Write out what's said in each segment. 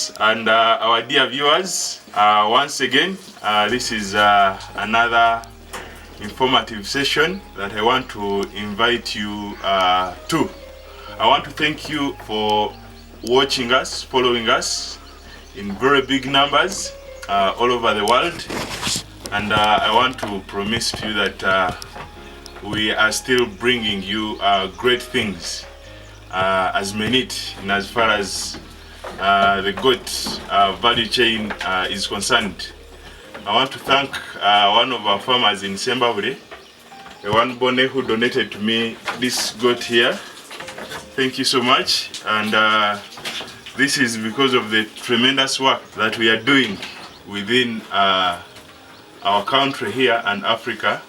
friends and our dear viewers, once again, this is another informative session that I want to invite you to. I want to thank you for watching us, following us in very big numbers all over the world, and I want to promise to you that we are still bringing you great things as Menit in as far as the goat value chain is concerned. I want to thank one of our farmers in Sembabule, the one Bone who donated to me this goat here. Thank you so much, and this is because of the tremendous work that we are doing within our country here and Africa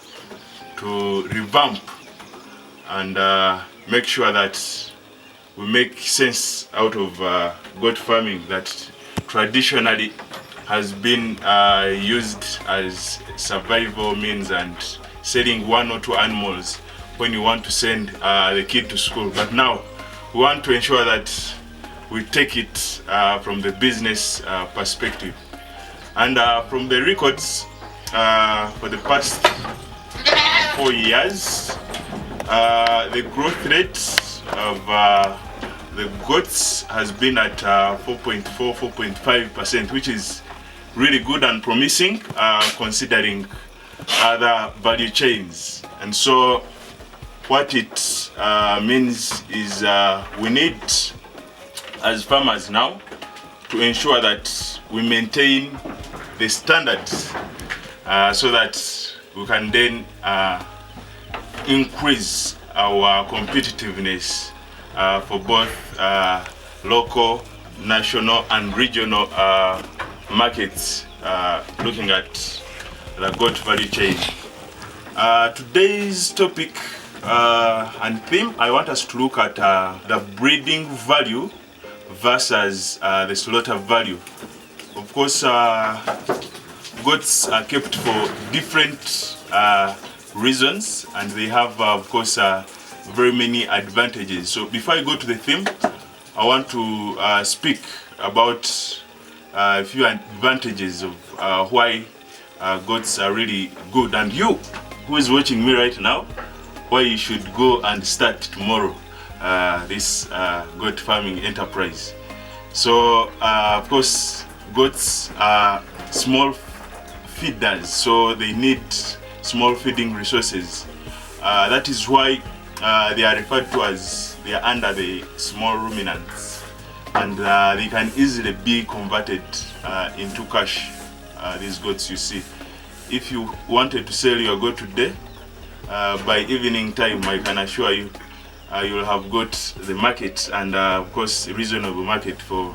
to revamp and make sure that we make sense out of goat farming that traditionally has been used as survival means and selling one or two animals when you want to send the kid to school. But now we want to ensure that we take it from the business perspective. And from the records for the past 4 years, the growth rate of the goats has been at 4.5%, which is really good and promising considering other value chains. And so what it means is we need, as farmers now, to ensure that we maintain the standards so that we can then increase our competitiveness for both local, national and regional markets, looking at the goat value chain. Today's topic and theme, I want us to look at the breeding value versus the slaughter value. Of course, goats are kept for different reasons, and they have, of course, very many advantages. So before I go to the theme, I want to speak about a few advantages of why goats are really good, and you who is watching me right now, why you should go and start tomorrow this goat farming enterprise. So of course, goats are small feeders, so they need small feeding resources. That is why they are referred to as they are under the small ruminants, and they can easily be converted into cash. These goats you see, if you wanted to sell your goat today, by evening time, I can assure you you will have got the market, and of course reasonable market for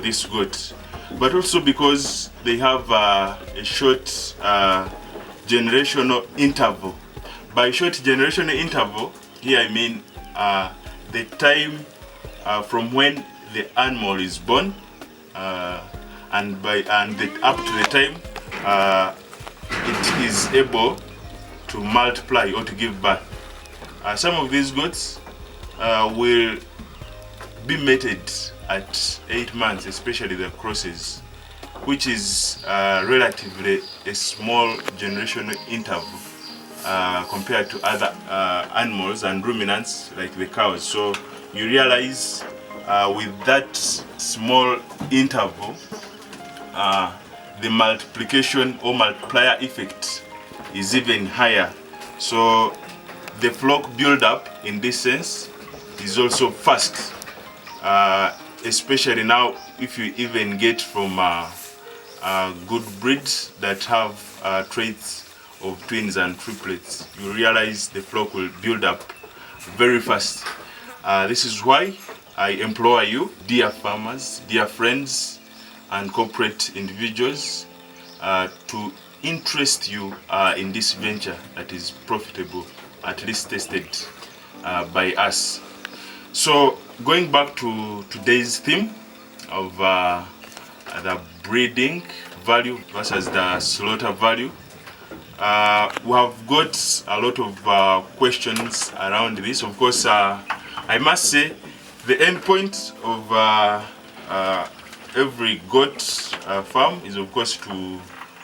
this goat. But also because they have a short generational interval. By short generational interval, here I mean the time from when the animal is born up to the time it is able to multiply or to give birth. Some of these goats will be mated at 8 months, especially the crosses, which is relatively a small generational interval compared to other animals and ruminants like the cows. So you realize with that small interval, the multiplication or multiplier effect is even higher. So the flock build up in this sense is also fast, especially now if you even get from good breeds that have traits of twins and triplets. You realize the flock will build up very fast. This is why I implore you, dear farmers, dear friends and corporate individuals, to interest you in this venture that is profitable, at least tested by us. So going back to today's theme of the breeding value versus the slaughter value, we have got a lot of questions around this. Of course, I must say the end point of every goat farm is of course to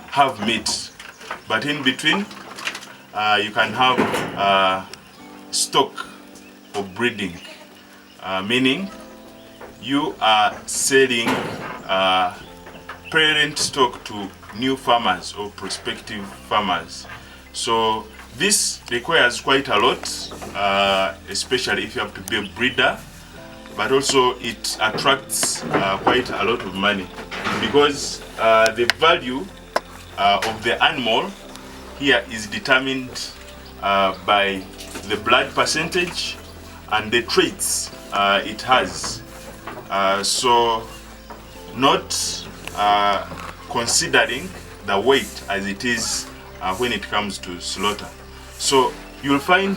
have meat, but in between you can have stock for breeding, meaning you are selling parent stock to new farmers or prospective farmers. So this requires quite a lot, especially if you have to be a breeder, but also it attracts quite a lot of money, because the value of the animal here is determined by the blood percentage and the traits it has. So not considering the weight as it is when it comes to slaughter. So you'll find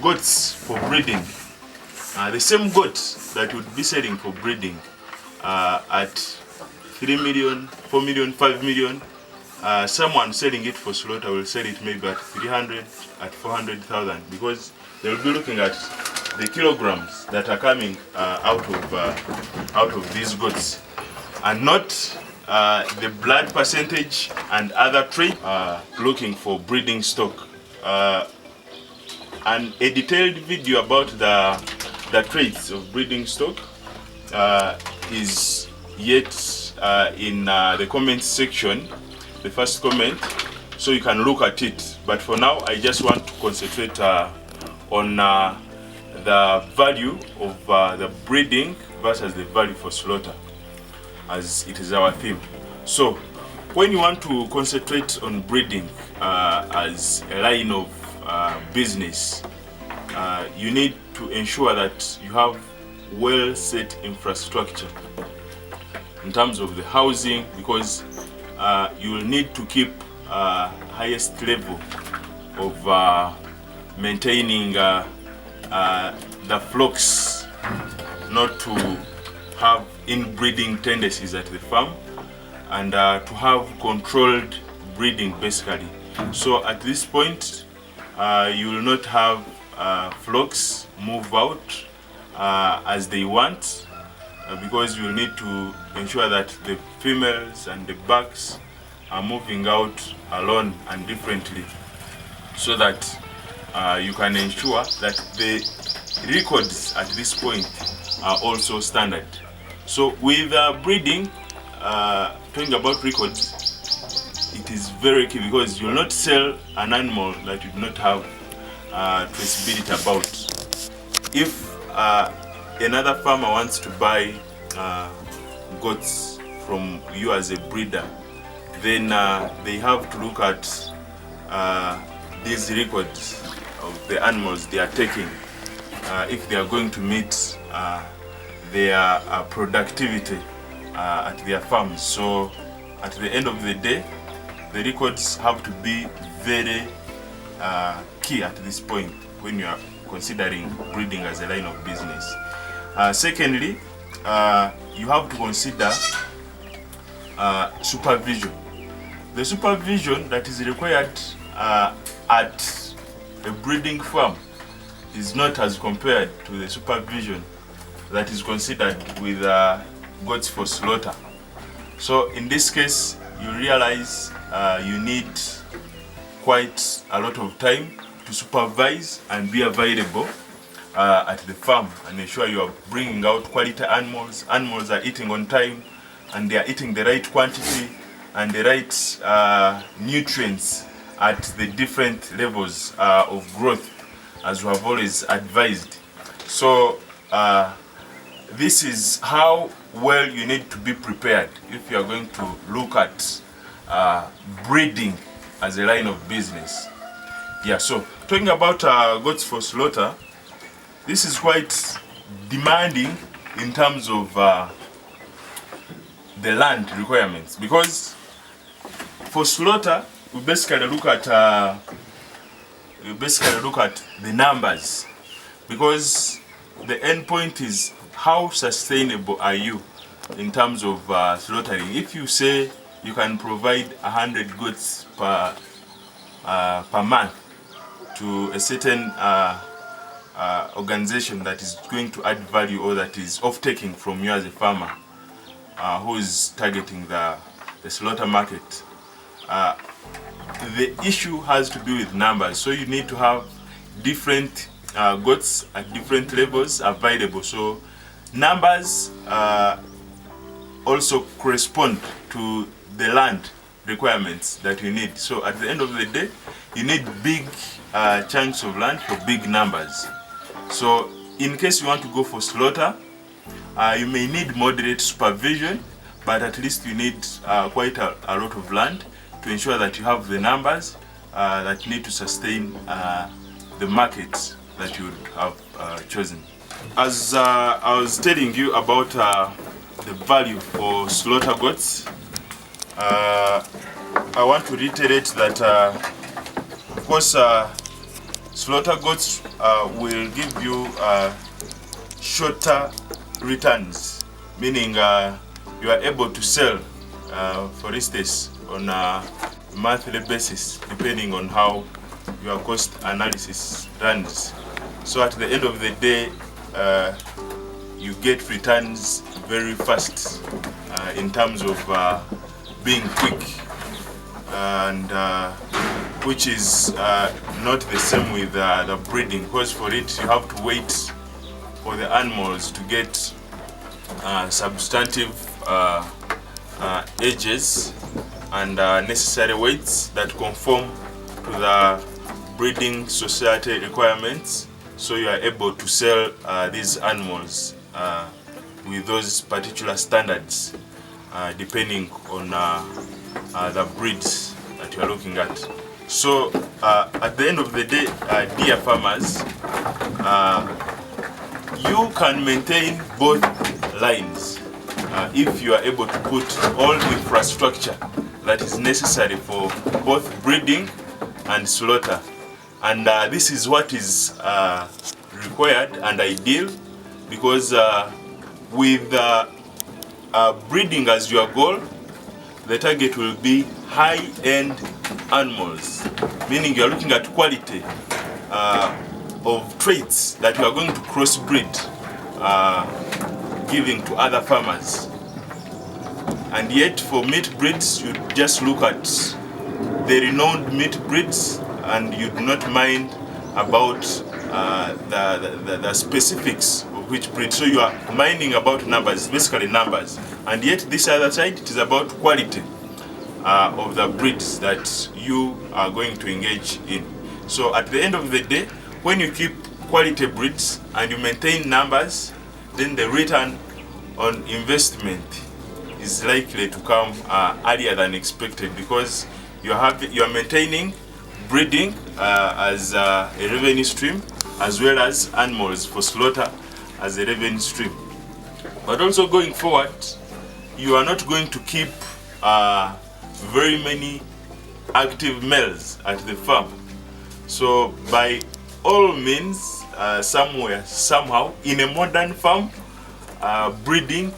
goats for breeding, the same goat that would be selling for breeding at 3 million, 4 million, 5 million. Someone selling it for slaughter will sell it maybe at 300, at 400,000, because they will be looking at the kilograms that are coming out of these goats, and not the blood percentage and other traits. Looking for breeding stock, and a detailed video about the traits of breeding stock is yet in the comments section, the first comment, so you can look at it. But for now, I just want to concentrate on the value of the breeding versus the value for slaughter, as it is our theme. So when you want to concentrate on breeding as a line of business, you need to ensure that you have well set infrastructure in terms of the housing, because you will need to keep highest level of maintaining the flocks, not to have inbreeding tendencies at the farm, and to have controlled breeding basically. So at this point you will not have flocks move out as they want, because you will need to ensure that the females and the bucks are moving out alone and differently, so that you can ensure that the records at this point are also standard. So with breeding, talking about records, it is very key, because you will not sell an animal that you do not have traceability about. If another farmer wants to buy goats from you as a breeder, then they have to look at these records of the animals they are taking, if they are going to meet their productivity at their farms. So at the end of the day, the records have to be very key at this point when you are considering breeding as a line of business. Secondly, you have to consider supervision. The supervision that is required at a breeding farm is not as compared to the supervision that is considered with goats for slaughter. So in this case, you realize you need quite a lot of time to supervise and be available at the farm, and ensure you are bringing out quality animals. Animals are eating on time, and they are eating the right quantity and the right nutrients at the different levels of growth, as we have always advised. So this is how well you need to be prepared if you are going to look at breeding as a line of business. Yeah, so talking about goats for slaughter, this is quite demanding in terms of the land requirements, because for slaughter we basically look at the numbers, because the end point is how sustainable are you in terms of slaughtering. If you say you can provide 100 goats per month to a certain organization that is going to add value, or that is off-taking from you as a farmer, who is targeting the slaughter market. The issue has to do with numbers, so you need to have different goats at different levels available. So numbers also correspond to the land requirements that you need. So at the end of the day, you need big chunks of land for big numbers. So in case you want to go for slaughter, you may need moderate supervision, but at least you need quite a lot of land to ensure that you have the numbers that need to sustain the markets that you would have chosen. As I was telling you about the value for slaughter goats, I want to reiterate that of course slaughter goats will give you shorter returns, meaning you are able to sell, for instance, on a monthly basis, depending on how your cost analysis runs. So at the end of the day, you get returns very fast in terms of being quick, and which is not the same with the breeding, because for it you have to wait for the animals to get substantive ages and necessary weights that conform to the breeding society requirements, so you are able to sell these animals with those particular standards, depending on the breeds that you are looking at. So at the end of the day, dear farmers, you can maintain both lines if you are able to put all the infrastructure that is necessary for both breeding and slaughter. And this is what is required and ideal, because with breeding as your goal, the target will be high-end animals, meaning you are looking at quality of traits that you are going to crossbreed, giving to other farmers. And yet for meat breeds, you just look at the renowned meat breeds and you do not mind about the specifics of which breed. So you are minding about numbers, basically numbers. And yet this other side, it is about quality of the breeds that you are going to engage in. So at the end of the day, when you keep quality breeds and you maintain numbers, then the return on investment is likely to come earlier than expected, because you are maintaining breeding as a revenue stream, as well as animals for slaughter as a revenue stream. But also going forward, you are not going to keep very many active males at the farm. So by all means, somewhere, somehow, in a modern farm, breeding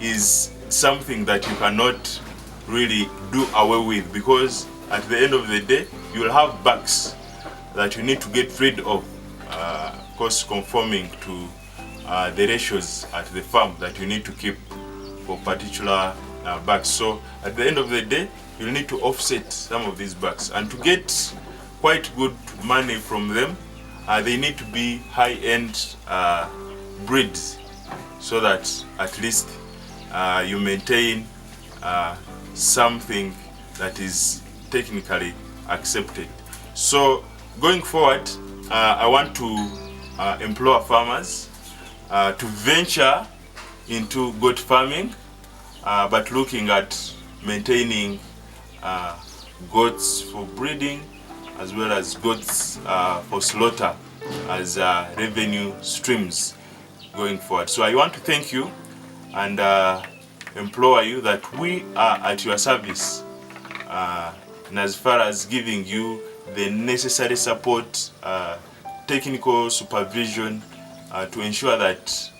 is something that you cannot really do away with, because at the end of the day, you will have bucks that you need to get rid of, cost conforming to the ratios at the farm that you need to keep for particular bucks. So at the end of the day, you'll need to offset some of these bucks, and to get quite good money from them, they need to be high-end breeds, so that at least you maintain something that is technically accepted. So going forward, I want to implore farmers to venture into goat farming, but looking at maintaining goats for breeding as well as goats for slaughter as revenue streams going forward. So I want to thank you and implore you that we are at your service, and as far as giving you the necessary support, technical supervision, to ensure that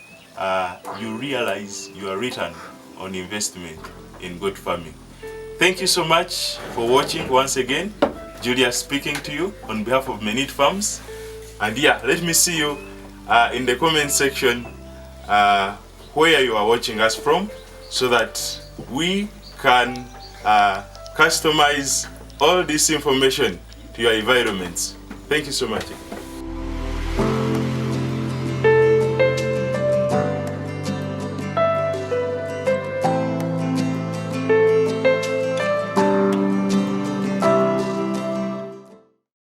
you realize your return on investment in goat farming. Thank you so much for watching once again. Julius speaking to you on behalf of Menit Farms. And yeah, let me see you in the comment section where you are watching us from, so that we can customize all this information to your environments. Thank you so much.